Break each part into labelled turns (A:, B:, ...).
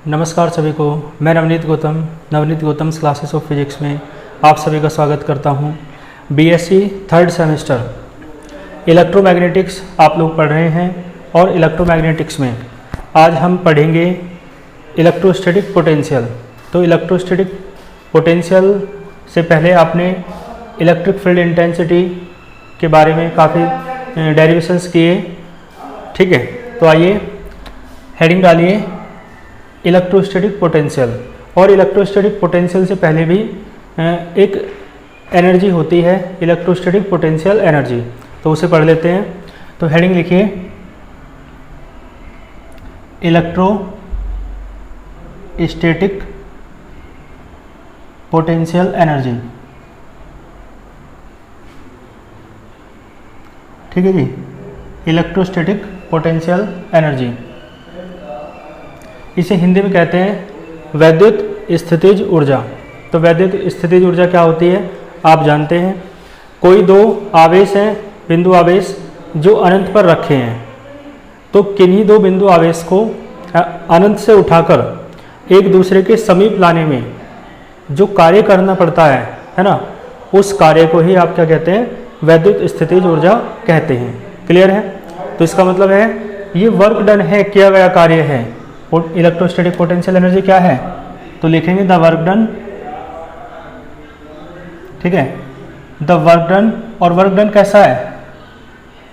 A: नमस्कार सभी को। मैं Navneet Gautam classes of physics में आप सभी का स्वागत करता हूं। बीएससी थर्ड सेमेस्टर इलेक्ट्रोमैग्नेटिक्स आप लोग पढ़ रहे हैं और इलेक्ट्रोमैग्नेटिक्स में आज हम पढ़ेंगे इलेक्ट्रोस्टैटिक पोटेंशियल। तो इलेक्ट्रोस्टैटिक पोटेंशियल से पहले आपने इलेक्ट्रिक फील्ड इंटेंसिटी के बारे में काफ़ी डेरिवेशंस किए, ठीक है। तो आइए हेडिंग डालिए इलेक्ट्रोस्टैटिक पोटेंशियल। और इलेक्ट्रोस्टैटिक पोटेंशियल से पहले भी एक एनर्जी होती है, इलेक्ट्रोस्टैटिक पोटेंशियल एनर्जी, तो उसे पढ़ लेते हैं। तो हेडिंग लिखिए इलेक्ट्रोस्टैटिक पोटेंशियल एनर्जी, ठीक है जी। इलेक्ट्रोस्टैटिक पोटेंशियल एनर्जी, इसे हिंदी में कहते हैं वैद्युत स्थितिज ऊर्जा। तो वैद्युत स्थितिज ऊर्जा क्या होती है आप जानते हैं। कोई दो आवेश हैं, बिंदु आवेश, जो अनंत पर रखे हैं, तो किन्हीं दो बिंदु आवेश को अनंत से उठाकर एक दूसरे के समीप लाने में जो कार्य करना पड़ता है ना, उस कार्य को ही आप क्या कहते हैं, वैद्युत स्थितिज ऊर्जा कहते हैं। क्लियर है। तो इसका मतलब है ये वर्क डन है, किया गया कार्य है। इलेक्ट्रोस्टैटिक पोटेंशियल एनर्जी क्या है, तो लिखेंगे द वर्क डन, ठीक है, द वर्क डन। और वर्क डन कैसा है,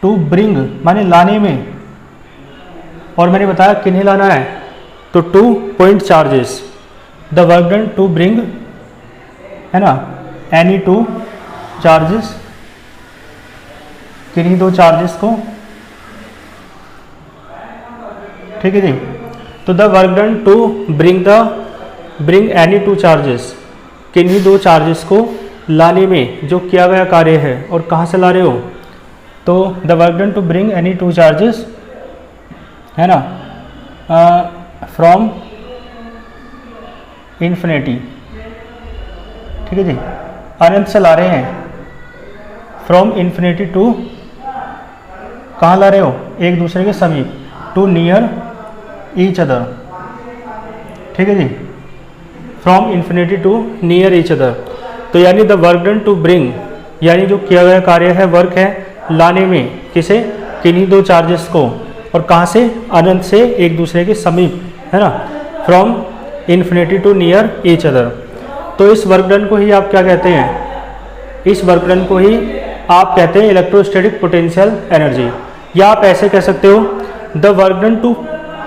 A: टू ब्रिंग माने लाने में, और मैंने बताया किन्हें लाना है, तो two point charges. The work done to bring, है ना, एनी टू चार्जेस, किन्हीं दो चार्जेस को, ठीक है जी। तो the work done to bring any two charges, किन्हीं दो चार्जेस को लाने में जो किया गया कार्य है। और कहाँ से ला रहे हो, तो the work done to bring any two charges, है ना, फ्रॉम इन्फिनिटी, ठीक है जी, अनंत से ला रहे हैं। फ्रॉम इन्फिनिटी टू, कहाँ ला रहे हो, एक दूसरे के समीप, टू नियर ईच अदर, ठीक है जी, from infinity to near each other. तो यानी the work done to bring, यानी जो किया गया कार्य है, वर्क है लाने में, किसे, किन्हीं दो चार्जेस को, और कहाँ से, अनंत से एक दूसरे के समीप, है ना, from infinity to near each other. तो इस वर्क डन को ही आप क्या कहते हैं, इस वर्क डन को ही आप कहते हैं इलेक्ट्रोस्टैटिक पोटेंशियल एनर्जी। या आप ऐसे कह सकते हो the work done to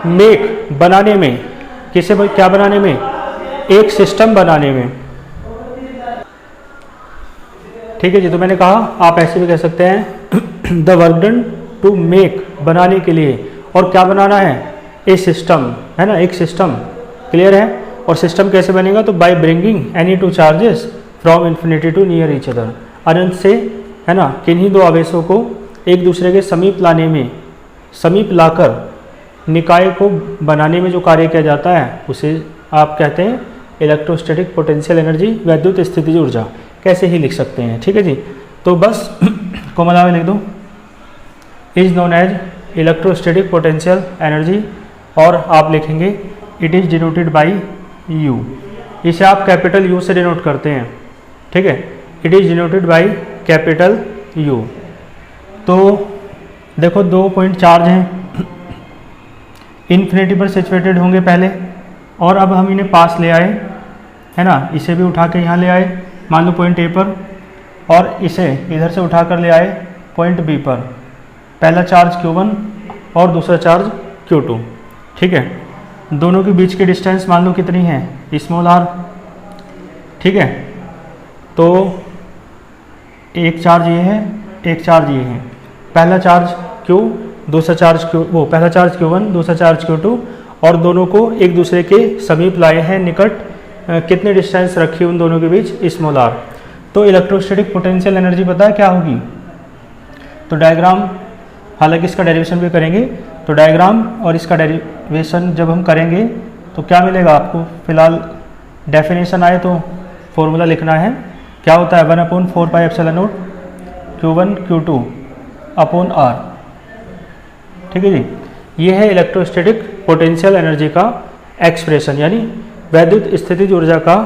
A: make, बनाने में, किसे, क्या बनाने में, एक सिस्टम बनाने में, ठीक है जी। तो मैंने कहा आप ऐसे भी कह सकते हैं the work done to make, बनाने के लिए, और क्या बनाना है, ए सिस्टम, है ना, एक सिस्टम। क्लियर है। और सिस्टम कैसे बनेगा, तो by bringing any two charges from infinity to near each other, अनंत से, है ना, किन्हीं दो आवेशों को एक दूसरे के समीप लाने में, समीप लाकर निकाय को बनाने में जो कार्य किया जाता है, उसे आप कहते हैं इलेक्ट्रोस्टैटिक पोटेंशियल एनर्जी, वैद्युत स्थितिज ऊर्जा। कैसे ही लिख सकते हैं, ठीक है जी। तो बस कोमला में लिख दो is known as electrostatic potential energy, और आप लिखेंगे it is denoted by U. इसे आप कैपिटल यू से डिनोट करते हैं, ठीक है, it is denoted by capital you. तो देखो दो पॉइंट चार्ज हैं, इन्फिनिटी पर सिचुएटेड होंगे पहले, और अब हम इन्हें पास ले आए, है ना, इसे भी उठा के यहाँ ले आए, मान लो पॉइंट ए पर, और इसे इधर से उठा कर ले आए पॉइंट बी पर। पहला चार्ज Q1 और दूसरा चार्ज Q2, ठीक है। दोनों के बीच की डिस्टेंस मान लो कितनी है, स्मॉल r, ठीक है। तो एक चार्ज ये है, एक चार्ज ये है, पहला चार्ज Q, दूसरा चार्ज Q, वो पहला चार्ज Q1, दूसरा चार्ज Q2, और दोनों को एक दूसरे के समीप लाए हैं, निकट, कितने डिस्टेंस रखी उन दोनों के बीच, स्मॉल r। तो इलेक्ट्रोस्टैटिक पोटेंशियल एनर्जी पता है क्या होगी, तो डायग्राम, हालांकि इसका डेरिवेशन भी करेंगे, तो डायग्राम और इसका डेरिवेशन जब हम करेंगे तो क्या मिलेगा आपको, फिलहाल डेफिनेशन आए तो फॉर्मूला लिखना है। क्या होता है, 1/4πε0 Q1 Q2 अपॉन r, ठीक है जी। ये है इलेक्ट्रोस्टैटिक पोटेंशियल एनर्जी का एक्सप्रेशन यानी वैद्युत स्थितिज ऊर्जा का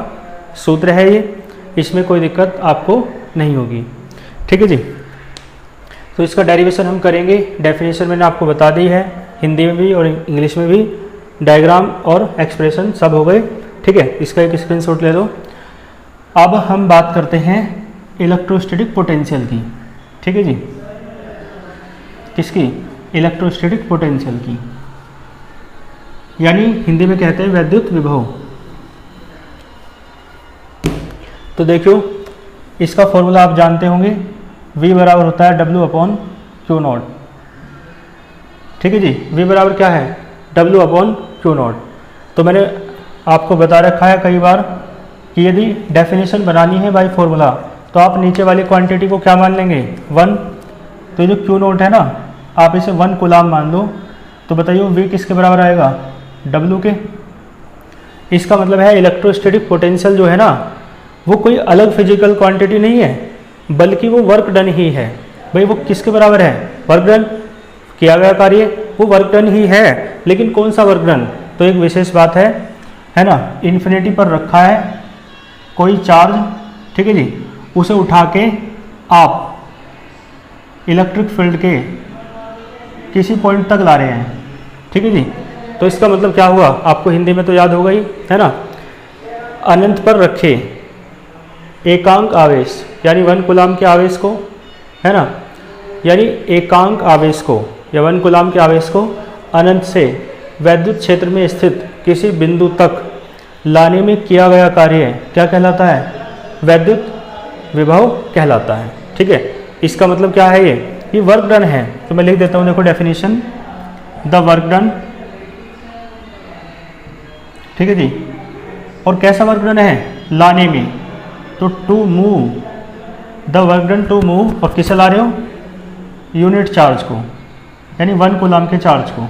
A: सूत्र है ये, इसमें कोई दिक्कत आपको नहीं होगी। ठीक है जी। तो इसका डेरिवेशन हम करेंगे, डेफिनेशन मैंने आपको बता दी है, हिंदी में भी और इंग्लिश में भी, डायग्राम और एक्सप्रेशन सब हो गए। ठीक है, इसका एक स्क्रीनशॉट ले लो। अब हम बात करते हैं इलेक्ट्रोस्टैटिक पोटेंशियल की। ठीक है जी, किसकी? इलेक्ट्रोस्टैटिक पोटेंशियल की, यानी हिंदी में कहते हैं वैद्युत विभव। तो देखियो, इसका फॉर्मूला आप जानते होंगे, V बराबर होता है W/Q0। ठीक है जी, V बराबर क्या है? W/Q0। तो मैंने आपको बता रखा है कई बार कि यदि डेफिनेशन बनानी है बाय फॉर्मूला तो आप नीचे वाली क्वांटिटी को क्या मान लेंगे? 1। तो ये जो Q0 है ना, आप इसे 1 कूलाम मान लो। तो बताइए V किसके बराबर आएगा? W के। इसका मतलब है इलेक्ट्रोस्टैटिक पोटेंशियल जो है ना, वो कोई अलग फिजिकल क्वांटिटी नहीं है, बल्कि वो वर्क डन ही है। भाई वो किसके बराबर है? वर्क डन, किया गया कार्य वो वर्क डन ही है। लेकिन कौन सा वर्क डन? तो एक विशेष बात है ना, इन्फिनिटी पर रखा है कोई चार्ज, ठीक है जी, उसे उठा के आप इलेक्ट्रिक फील्ड के किसी पॉइंट तक ला रहे हैं। ठीक है जी। तो इसका मतलब क्या हुआ? आपको हिंदी में तो याद होगा ही, है ना, अनंत पर रखे एकांक आवेश, यानी 1 कूलाम के आवेश को, है ना, यानी एकांक आवेश को या 1 कूलाम के आवेश को अनंत से वैद्युत क्षेत्र में स्थित किसी बिंदु तक लाने में किया गया कार्य क्या कहलाता है? वैद्युत विभव कहलाता है। ठीक है, इसका मतलब क्या है? ये वर्क डन है। तो मैं लिख देता हूँ, देखो डेफिनेशन, द वर्क डन। ठीक है जी। और कैसा वर्क डन है? लाने में। तो to move, the work done to move, और किसे ला रहे हो? यूनिट चार्ज को, यानी 1 कूलाम के चार्ज को।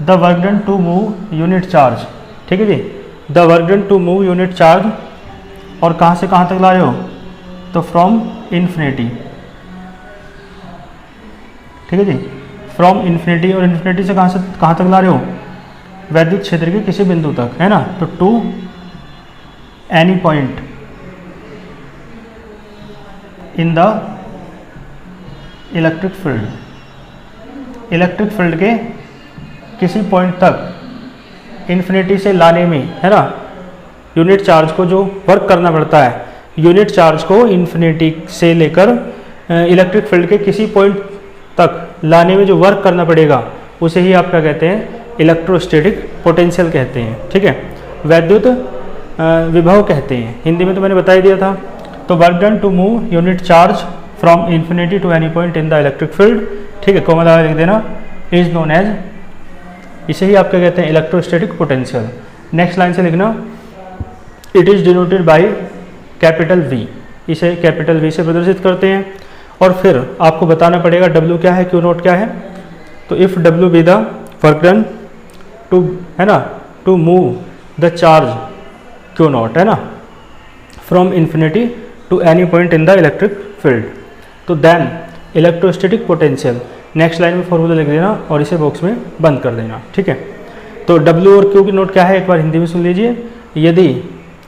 A: The work done to move unit charge. ठीक है जी, the work done to move unit charge. और कहाँ से कहाँ तक ला रहे हो? तो फ्रॉम इन्फिनिटी। ठीक है जी, फ्रॉम इन्फिनिटी, और इन्फिनिटी से कहाँ तक ला रहे हो? वैद्युत क्षेत्र के किसी बिंदु तक, है ना। तो to any point in the electric field, electric field के किसी पॉइंट तक इन्फिनिटी से लाने में, है ना, यूनिट चार्ज को जो वर्क करना पड़ता है, यूनिट चार्ज को इन्फिनिटी से लेकर इलेक्ट्रिक फील्ड के किसी पॉइंट तक लाने में जो वर्क करना पड़ेगा, उसे ही आप क्या कहते हैं? इलेक्ट्रोस्टैटिक पोटेंशियल कहते हैं। ठीक है, वैद्युत विभव कहते हैं। हिंदी में तो मैंने बता ही दिया था। तो work done to move unit charge from infinity to any point in the electric field, ठीक है, कोमा लगा लिख देना, इज नोन एज, इसे ही आप क्या कहते हैं? Electrostatic potential. नेक्स्ट लाइन से लिखना, it is denoted by capital V, इसे कैपिटल V से प्रदर्शित करते हैं। और फिर आपको बताना पड़ेगा W क्या है, Q0 क्या है। तो if W be the work done to, है ना, to move the charge Q0, है ना, from infinity to any point in the electric field, तो then electrostatic potential. Next line में फॉर्मूला लिख देना और इसे बॉक्स में बंद कर देना। ठीक है, तो W और Q की नोट क्या है, एक बार हिंदी में सुन लीजिए। यदि,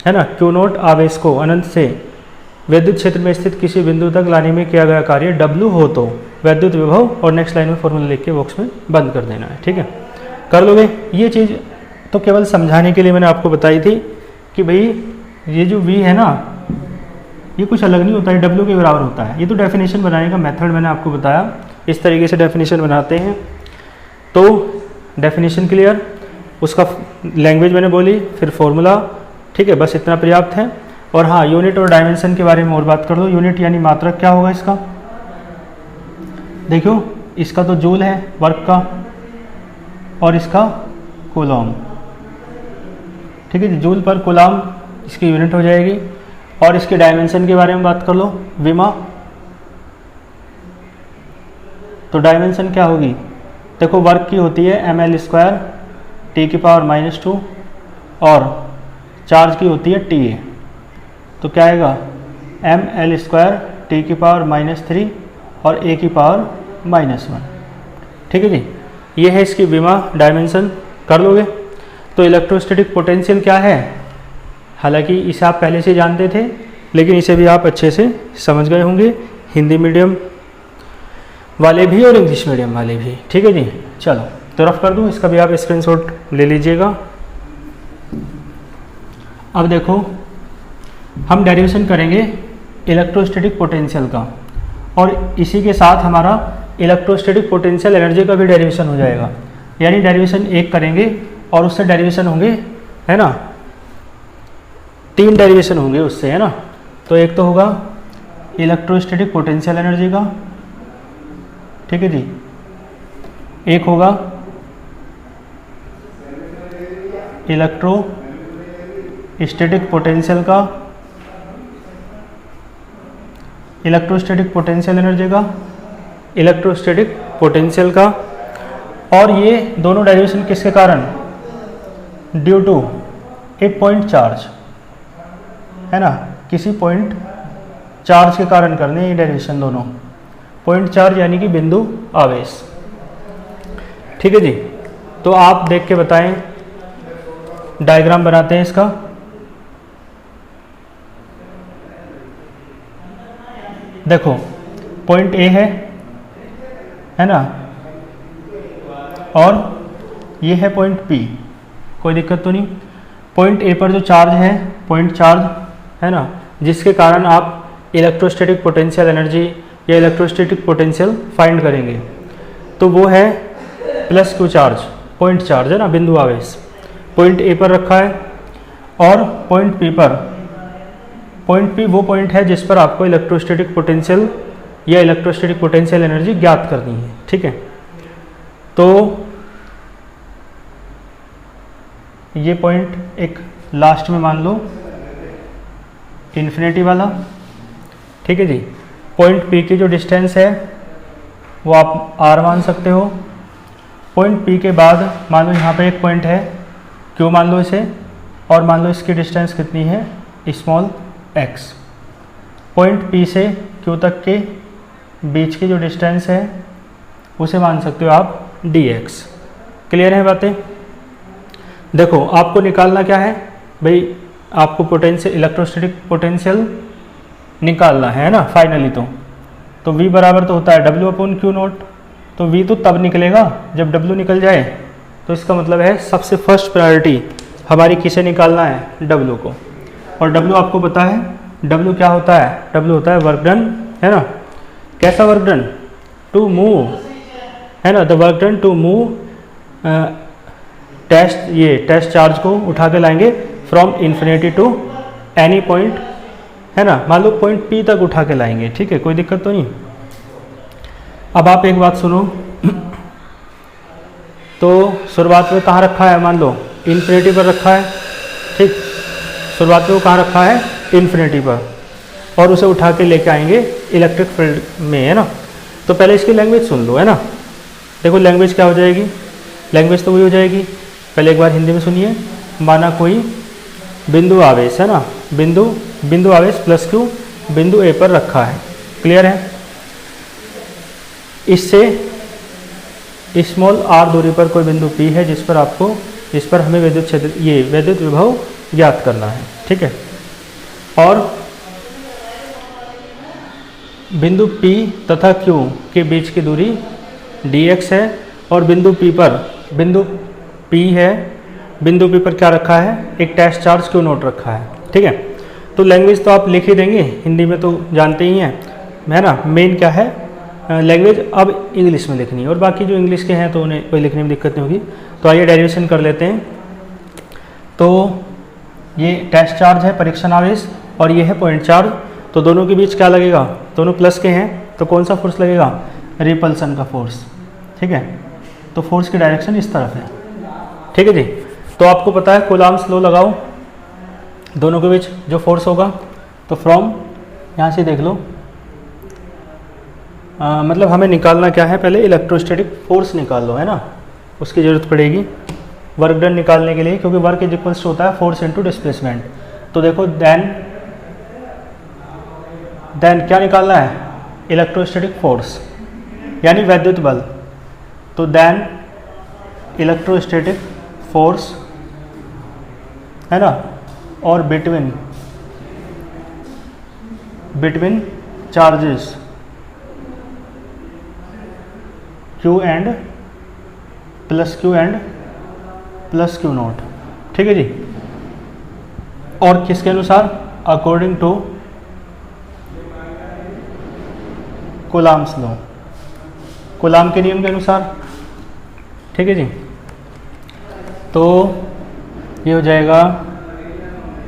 A: है ना, Q0 आवेश को अनंत से वैद्युत क्षेत्र में स्थित किसी बिंदु तक लाने में किया गया कार्य W हो तो वैद्युत विभव, और नेक्स्ट लाइन में फॉर्मूला लिख के बॉक्स में बंद कर देना है। ठीक है, कर लोगे। ये चीज़ तो केवल समझाने के लिए मैंने आपको बताई थी कि भाई ये जो V है ना, ये कुछ अलग नहीं होता है, W के बराबर होता है। ये तो डेफिनेशन बनाने का मेथड मैंने आपको बताया, इस तरीके से डेफिनेशन बनाते हैं। तो डेफिनेशन क्लियर, उसका लैंग्वेज मैंने बोली, फिर फॉर्मूला। ठीक है, बस इतना पर्याप्त है। और हाँ, यूनिट और डायमेंशन के बारे में और बात कर दो। यूनिट यानी मात्रक क्या होगा इसका? देखो, इसका तो जूल है वर्क का, और इसका कूलॉम। ठीक है जी, जूल पर कूलॉम इसकी यूनिट हो जाएगी। और इसके डायमेंशन के बारे में बात कर लो, विमा। तो डायमेंशन क्या होगी? देखो, वर्क की होती है ml² T⁻⁻², और चार्ज की होती है TA। तो क्या आएगा? ml² T⁻³ और A⁻⁻1। ठीक है जी, ये है इसकी विमा, डायमेंशन। कर लोगे। तो इलेक्ट्रोस्टैटिक पोटेंशियल क्या है, हालांकि इसे आप पहले से जानते थे लेकिन इसे भी आप अच्छे से समझ गए होंगे, हिंदी मीडियम वाले भी और इंग्लिश मीडियम वाले भी। ठीक है जी, चलो तो रफ कर दूँ, इसका भी आप स्क्रीनशॉट ले लीजिएगा। अब देखो हम डेरिवेशन करेंगे इलेक्ट्रोस्टैटिक पोटेंशियल का और इसी के साथ हमारा इलेक्ट्रोस्टैटिक पोटेंशियल एनर्जी का भी डेरिवेशन हो जाएगा। यानी डेरिवेशन एक करेंगे और उससे डेरिवेशन होंगे, है ना, 3 डेरिवेशन होंगे उससे, है ना। तो एक तो होगा इलेक्ट्रोस्टैटिक पोटेंशियल एनर्जी का, ठीक है जी, एक होगा इलेक्ट्रोस्टैटिक पोटेंशियल का, इलेक्ट्रोस्टैटिक पोटेंशियल एनर्जी का, इलेक्ट्रोस्टैटिक पोटेंशियल का। और ये दोनों डेरिवेशन किसके कारण, due to a point charge, है ना, किसी पॉइंट चार्ज के कारण करने ये डेरिवेशन दोनों, पॉइंट चार्ज यानी कि बिंदु आवेश। ठीक है जी, तो आप देख के बताएं, डायग्राम बनाते हैं इसका। देखो पॉइंट ए है ना, और ये है पॉइंट पी, कोई दिक्कत तो नहीं। पॉइंट ए पर जो चार्ज है, पॉइंट चार्ज है ना, जिसके कारण आप इलेक्ट्रोस्टैटिक पोटेंशियल एनर्जी या इलेक्ट्रोस्टैटिक पोटेंशियल फाइंड करेंगे, तो वो है plus Q charge, point charge है ना, बिंदु आवेश पॉइंट ए पर रखा है। और पॉइंट पी पर, पॉइंट पी वो पॉइंट है जिस पर आपको इलेक्ट्रोस्टैटिक पोटेंशियल या इलेक्ट्रोस्टैटिक पोटेंशियल एनर्जी ज्ञात करनी है। ठीक है, तो ये पॉइंट एक लास्ट में मान लो इन्फिनिटी वाला। ठीक है जी, पॉइंट पी की जो डिस्टेंस है वो आप आर मान सकते हो। पॉइंट पी के बाद मान लो यहाँ पे एक पॉइंट है क्यू मान लो इसे, और मान लो इसकी डिस्टेंस कितनी है, स्मॉल एक्स। पॉइंट पी से क्यू तक के बीच की जो डिस्टेंस है उसे मान सकते हो आप डी एक्स। क्लियर है बातें? देखो आपको निकालना क्या है भाई, आपको पोटेंशियल, इलेक्ट्रोस्टैटिक पोटेंशियल निकालना है ना फाइनली। तो V बराबर तो होता है W अपॉन क्यू नॉट। तो V तो तब निकलेगा जब W निकल जाए, तो इसका मतलब है सबसे फर्स्ट प्रायोरिटी हमारी किसे निकालना है, W को। और W आपको पता है W क्या होता है, W होता है वर्क डन, है ना। कैसा वर्क डन, टू मूव, है ना, the work done to move test, ये टेस्ट चार्ज को उठा के लाएंगे from infinity to any point, है ना, मान लो पॉइंट P तक उठा के लाएंगे। ठीक है, कोई दिक्कत तो नहीं। अब आप एक बात सुनो, तो शुरुआत में कहाँ रखा है, मान लो इन्फिनिटी पर रखा है। ठीक, शुरुआत में वो कहाँ रखा है, इन्फिनिटी पर, और उसे उठा के लेके आएंगे इलेक्ट्रिक फील्ड में, है ना। तो पहले इसकी लैंग्वेज सुन लो, है ना। देखो लैंग्वेज क्या हो जाएगी, लैंग्वेज तो वही हो जाएगी। पहले एक बार हिंदी में सुनिए। माना कोई बिंदु आवेश, है ना, बिंदु आवेश प्लस क्यू बिंदु ए पर रखा है। क्लियर है? इससे स्मॉल आर दूरी पर कोई बिंदु P है जिस पर हमें विद्युत क्षेत्र, ये विद्युत विभव ज्ञात करना है। ठीक है, और बिंदु P तथा Q के बीच की दूरी dx है, और बिंदु P पर क्या रखा है, एक टेस्ट चार्ज Q नोट रखा है। ठीक है, तो लैंग्वेज तो आप लिख ही देंगे, हिंदी में तो जानते ही हैं, है ना। मेन क्या है लैंग्वेज, अब इंग्लिश में लिखनी है, और बाकी जो इंग्लिश के हैं तो उन्हें कोई लिखने में दिक्कत नहीं होगी। तो आइए डेरिवेशन कर लेते हैं। तो ये टेस्ट चार्ज है, परीक्षण आवेश, और ये है पॉइंट चार्ज। तो दोनों के बीच क्या लगेगा, दोनों प्लस के हैं, तो कौन सा फोर्स लगेगा, रिपल्सन का फोर्स। ठीक है, तो फोर्स की डायरेक्शन इस तरफ है। ठीक है जी, तो आपको पता है कूलॉम्स लॉ लगाओ, दोनों के बीच जो फोर्स होगा। तो फ्रॉम, यहाँ से देख लो, मतलब हमें निकालना क्या है, पहले इलेक्ट्रोस्टैटिक फोर्स निकाल लो, है ना, उसकी ज़रूरत पड़ेगी वर्क डन निकालने के लिए, क्योंकि वर्क इज इक्वल्स होता है फोर्स इनटू डिस्प्लेसमेंट। तो देखो देन क्या निकालना है, इलेक्ट्रोस्टैटिक फोर्स यानी विद्युत बल। तो देन इलेक्ट्रोस्टैटिक फोर्स है ना, और between charges Q and plus Q naught. ठीक है जी। और किसके अनुसार? According to Coulomb's law, Coulomb के नियम के अनुसार। ठीक है जी। तो ये हो जाएगा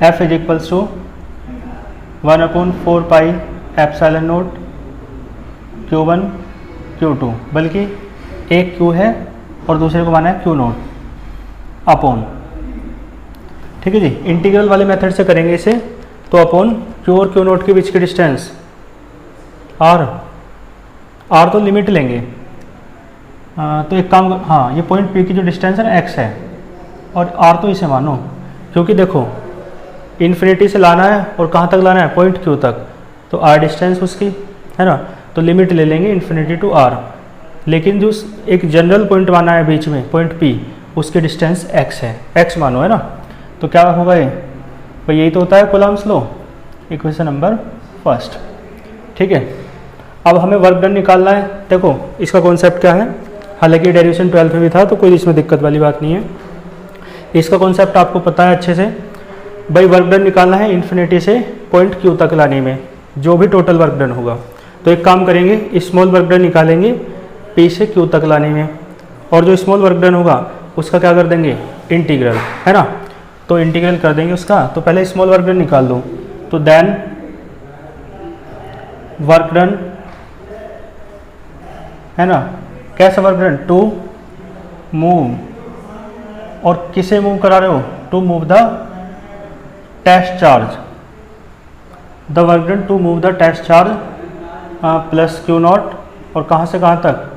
A: F is equals to 1/4 pi epsilon naught Q1 Q2, बल्कि एक Q है और दूसरे को माना है Q नोट अपॉन। ठीक है जी। इंटीग्रल वाले मेथड से करेंगे इसे, तो अपॉन Q और Q नोट के बीच की डिस्टेंस R तो लिमिट लेंगे। तो एक काम, हाँ, ये पॉइंट P की जो डिस्टेंस है ना x है, और R तो इसे मानो, क्योंकि देखो इन्फिनिटी से लाना है और कहाँ तक लाना है? पॉइंट Q तक, तो R डिस्टेंस उसकी है ना, तो लिमिट ले लेंगे इन्फिनिटी टू R। लेकिन जो एक जनरल पॉइंट माना है बीच में, पॉइंट P, उसकी डिस्टेंस x है, x मानो, है ना। तो क्या होगा ये भाई? यही तो होता है Coulomb's law, equation number first. ठीक है। अब हमें वर्क डन निकालना है। देखो इसका कॉन्सेप्ट क्या है, हालांकि डेरिवेशन 12th में भी था, तो कोई इसमें दिक्कत वाली बात नहीं है। इसका कॉन्सेप्ट आपको पता है अच्छे से। भाई वर्क डन निकालना है इन्फिनिटी से पॉइंट Q तक लाने में, जो भी टोटल वर्क डन होगा। तो एक काम करेंगे, स्मॉल वर्क डन निकालेंगे P से Q तक लाने में, और जो स्मॉल वर्क डन होगा उसका क्या कर देंगे? इंटीग्रल, है ना। तो इंटीग्रल कर देंगे उसका। तो पहले स्मॉल वर्क डन निकाल लो, तो देन वर्क डन, है ना। कैसा वर्क डन? टू मूव, और किसे मूव करा रहे हो? To move the test charge, the work done to move the test charge plus Q naught, और कहाँ से कहाँ तक?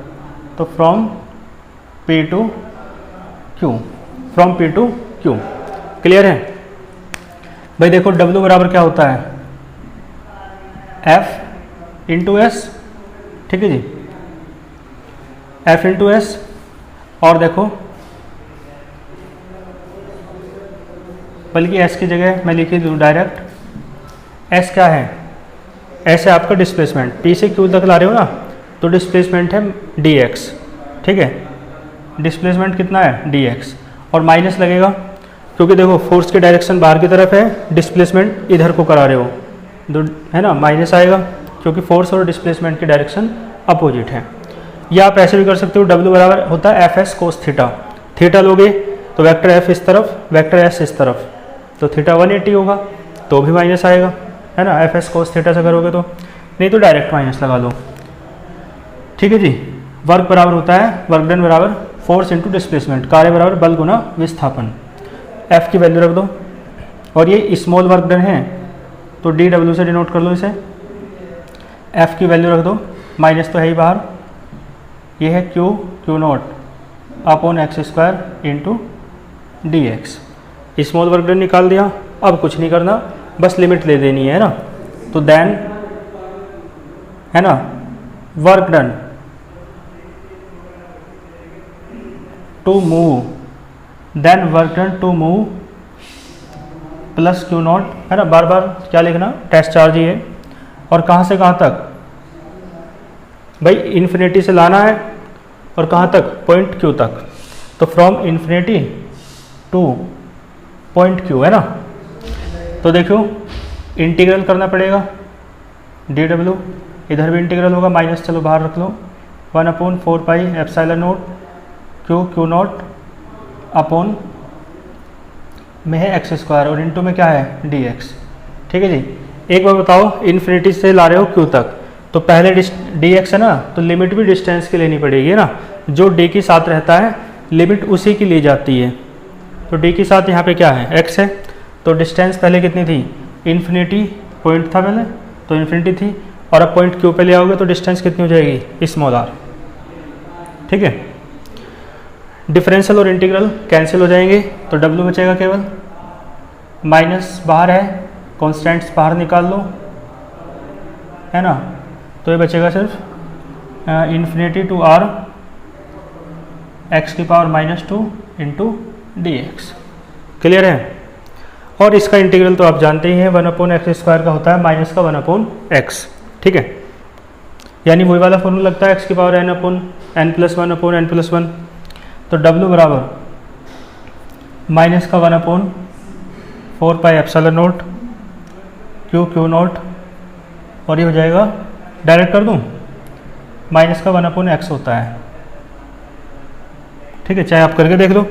A: तो from P to Q, from P to Q। Clear है भाई? देखो W बराबर क्या होता है? F into S। ठीक है जी, F इंटू S। और देखो, बल्कि S की जगह मैं लिख दूँ डायरेक्ट, S क्या है? S है आपका डिस्प्लेसमेंट, P से Q तक ला रहे हो ना, तो डिस्प्लेसमेंट है dx। ठीक है, डिस्प्लेसमेंट कितना है? dx, और माइनस लगेगा क्योंकि देखो फोर्स की डायरेक्शन बाहर की तरफ है, डिस्प्लेसमेंट इधर को करा रहे हो, तो है ना माइनस आएगा, क्योंकि फोर्स और डिस्प्लेसमेंट की डायरेक्शन अपोजिट है। या आप ऐसे भी कर सकते हो, W बराबर होता है Fs कोस थीटा। थीटा लोगे तो वेक्टर F इस तरफ, वेक्टर S इस तरफ, तो थीटा 180 होगा, तो भी माइनस आएगा, है ना। Fs कोस थीटा से करोगे तो, नहीं तो डायरेक्ट माइनस लगा लो। ठीक है जी। वर्क बराबर होता है, वर्क डन बराबर फोर्स इंटू डिस्प्लेसमेंट, कार्य बराबर बल गुना विस्थापन। F की वैल्यू रख दो, और ये स्मॉल वर्क डन है तो dW से डिनोट कर लो इसे। F की वैल्यू रख दो, माइनस तो है ही बाहर, ये है Q not upon x square into dx। Small work done निकाल दिया। अब कुछ नहीं करना, बस लिमिट ले देनी है ना। तो देन, है ना, work done to move, then work done to move plus Q naught, है ना। बार बार क्या लिखना? टेस्ट चार्ज ही है। और कहाँ से कहाँ तक भाई? इन्फिनिटी से लाना है, और कहाँ तक? पॉइंट Q तक। तो from infinity two point Q, है ना। तो देखो इंटीग्रल करना पड़ेगा, dW, इधर भी इंटीग्रल होगा, माइनस चलो बाहर रख लो, 1/4 pi epsilon note Q not upon में है x स्क्वायर, और इंटू में क्या है? dx। ठीक है जी। एक बार बताओ, इन्फिनिटी से ला रहे हो Q तक, तो पहले dx है ना, तो लिमिट भी डिस्टेंस की लेनी पड़ेगी ना। जो d के साथ रहता है लिमिट उसी की ली जाती है। तो d के साथ यहाँ पे क्या है? x है। तो डिस्टेंस पहले कितनी थी? इन्फिनिटी पॉइंट था पहले, तो इन्फिनिटी थी, और अब पॉइंट Q पे ले आओगे तो डिस्टेंस कितनी हो जाएगी? Small r। ठीक है। डिफरेंशियल और इंटीग्रल कैंसिल हो जाएंगे, तो W बचेगा केवल, माइनस बाहर है, कॉन्स्टेंट्स बाहर निकाल लो, है ना। तो ये बचेगा सिर्फ इन्फिनिटी टू r x की पावर -2 इंटू dx। क्लियर है? और इसका इंटीग्रल तो आप जानते ही हैं 1/x² का होता है माइनस का 1/x, ठीक है। यानी वही वाला फॉर्मूला लगता है x की पावर n+1/n+1। तो w बराबर माइनस का 1/4πε0 Q0 और ये हो जाएगा, डायरेक्ट कर दूं, माइनस का 1/x होता है, ठीक है। चाहे आप करके देख लो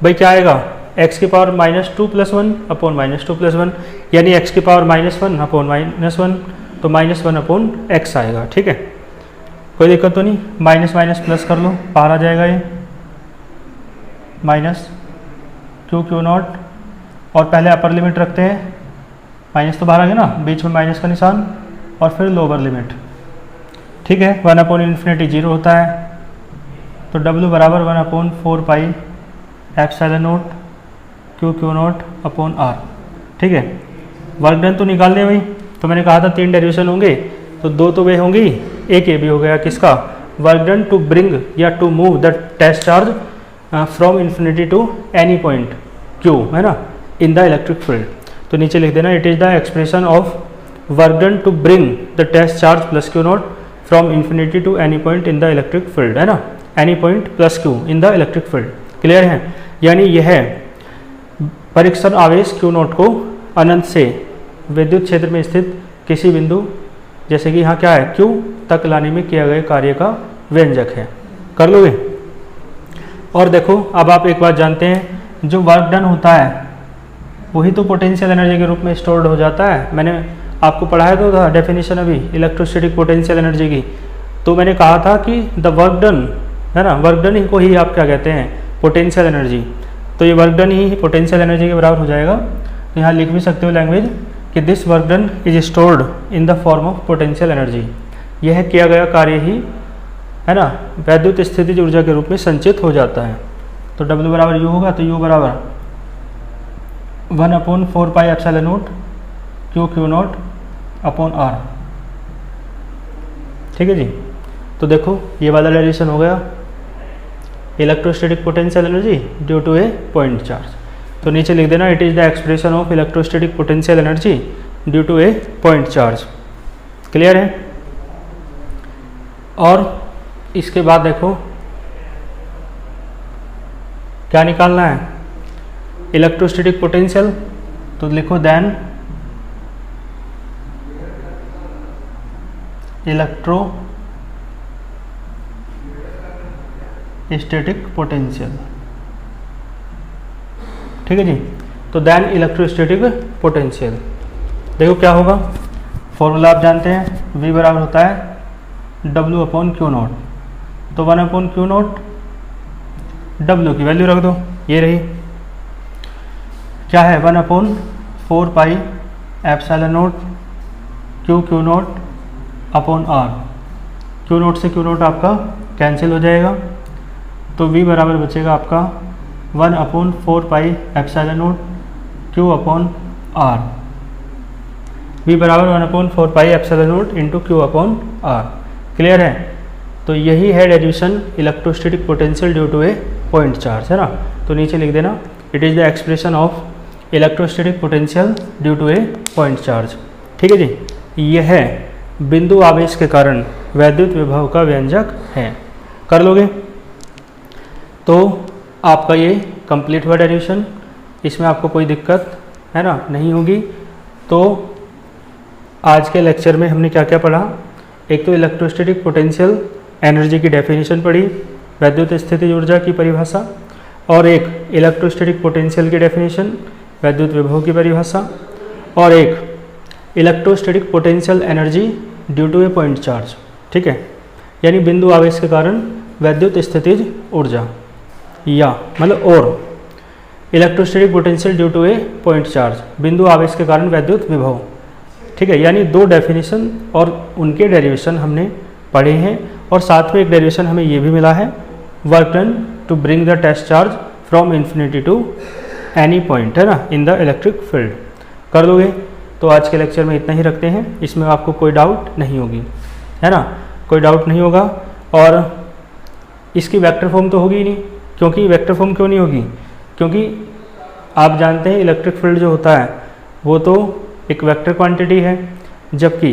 A: भाई क्या आएगा, x की पावर -2+1/-2+1 यानी x की पावर -1/-1 तो -1/x आएगा, ठीक है। कोई दिक्कत तो नहीं, माइनस माइनस प्लस कर लो, बाहर आ जाएगा ये माइनस Q0 और पहले अपर लिमिट रखते हैं, माइनस तो बाहर आ गया ना, बीच में माइनस का निशान और फिर लोअर लिमिट, ठीक है। 1/∞ 0 होता है, तो w बराबर 1/4πε0 Q0/r, ठीक है। वर्क डन तो निकाल दे भाई, तो मैंने कहा था 3 डेरिवेशन होंगे, तो 2 तो वे होंगी, एक ये भी हो गया, किसका, वर्क डन टू ब्रिंग या to move the test charge from infinity to any point Q, है ना, इन द इलेक्ट्रिक फील्ड। तो नीचे लिख देना, it is the expression of work done to bring the test charge plus Q0 from infinity to any point in the electric field, है ना, any point plus Q in the electric field, clear है। यानी यह परीक्षण आवेश Q0 को अनंत से विद्युत क्षेत्र में स्थित किसी बिंदु, जैसे कि यहाँ क्या है Q तक लाने में किया गए कार्य का व्यंजक है। कर लोगे। और देखो अब आप एक बात जानते हैं, जो वर्क डन होता है वही तो पोटेंशियल एनर्जी के रूप में स्टोर्ड हो जाता है। मैंने आपको पढ़ाया तो था डेफिनेशन अभी इलेक्ट्रोस्टैटिक पोटेंशियल एनर्जी की, तो मैंने कहा था कि द वर्क डन, है ना, वर्क डन ही को ही आप क्या कहते हैं, पोटेंशियल एनर्जी। तो ये वर्क डन ही पोटेंशियल एनर्जी के बराबर हो जाएगा। तो यहाँ लिख भी सकते हो लैंग्वेज कि this work done is stored in the form of potential energy. यह किया गया कार्य ही, है ना, वैद्युत स्थितिज ऊर्जा के रूप में संचित हो जाता है। तो W बराबर U होगा, तो U बराबर 1/4πε0 Q0/r, ठीक है जी। तो देखो ये वाला डेरिवेशन हो गया, electrostatic potential energy due to a point charge. तो नीचे लिख देना, it is the expression of electrostatic potential energy due to a point charge, clear है। और इसके बाद देखो क्या निकालना है, इलेक्ट्रोस्टैटिक पोटेंशियल, तो लिखो देन इलेक्ट्रोस्टैटिक पोटेंशियल, ठीक है जी। तो देन इलेक्ट्रोस्टैटिक पोटेंशियल, देखो क्या होगा, फॉर्मूला आप जानते हैं, V बराबर होता है W/Q0। तो 1/Q0 W की वैल्यू रख दो, ये रही, क्या है 1/4πε0 Q0/r। Q0 से Q0 आपका कैंसिल हो जाएगा, तो V बराबर बचेगा आपका 1/4πε0 Q/r। V बराबर 1/4πε0 इंटू Q/r, क्लियर है। तो यही है derivation electrostatic potential due to a point charge, है ना। तो नीचे लिख देना, it is the expression of electrostatic potential due to a point charge, ठीक है जी। यह बिंदु आवेश के कारण वैद्युत विभव का व्यंजक है। कर लोगे। तो आपका ये कंप्लीट हुआ डेरिवेशन, इसमें आपको कोई दिक्कत, है ना, नहीं होगी। तो आज के लेक्चर में हमने क्या क्या पढ़ा, एक तो इलेक्ट्रोस्टैटिक पोटेंशियल एनर्जी की डेफिनेशन पढ़ी, वैद्युत स्थितिज ऊर्जा की परिभाषा, और एक इलेक्ट्रोस्टैटिक पोटेंशियल की डेफिनेशन, वैद्युत विभव की परिभाषा, और एक electrostatic potential energy due to a point charge, ठीक है, यानी बिंदु आवेश के कारण वैद्युत स्थितिज ऊर्जा, या मतलब और electrostatic potential due to a point charge, बिंदु आवेश के कारण वैद्युत विभव, ठीक है। यानी 2 डेफिनेशन और उनके डेरिवेशन हमने पढ़े हैं, और साथ में एक डेरिवेशन हमें ये भी मिला है, work done to bring the test charge from infinity to any point, है ना, इन द इलेक्ट्रिक फील्ड। कर दोगे। तो आज के लेक्चर में इतना ही रखते हैं, इसमें आपको कोई डाउट नहीं होगी, है ना, कोई डाउट नहीं होगा। और इसकी वेक्टर फॉर्म तो होगी ही नहीं, क्योंकि वेक्टर फॉर्म क्यों नहीं होगी, क्योंकि आप जानते हैं इलेक्ट्रिक फील्ड जो होता है वो तो एक वेक्टर क्वांटिटी है, जबकि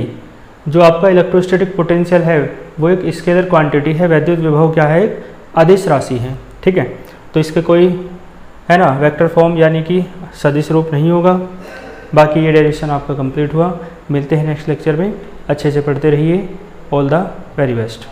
A: जो आपका इलेक्ट्रोस्टैटिक पोटेंशियल है वो एक स्केलर क्वांटिटी है। वैद्युत विभव क्या है, एक अदिश राशि है। ठीक है, तो इसके कोई है ना वेक्टर फॉर्म यानी कि सदिश रूप नहीं होगा। बाकी ये डेरिवेशन आपका कंप्लीट हुआ। मिलते हैं नेक्स्ट लेक्चर में, अच्छे से पढ़ते रहिए। All the very best.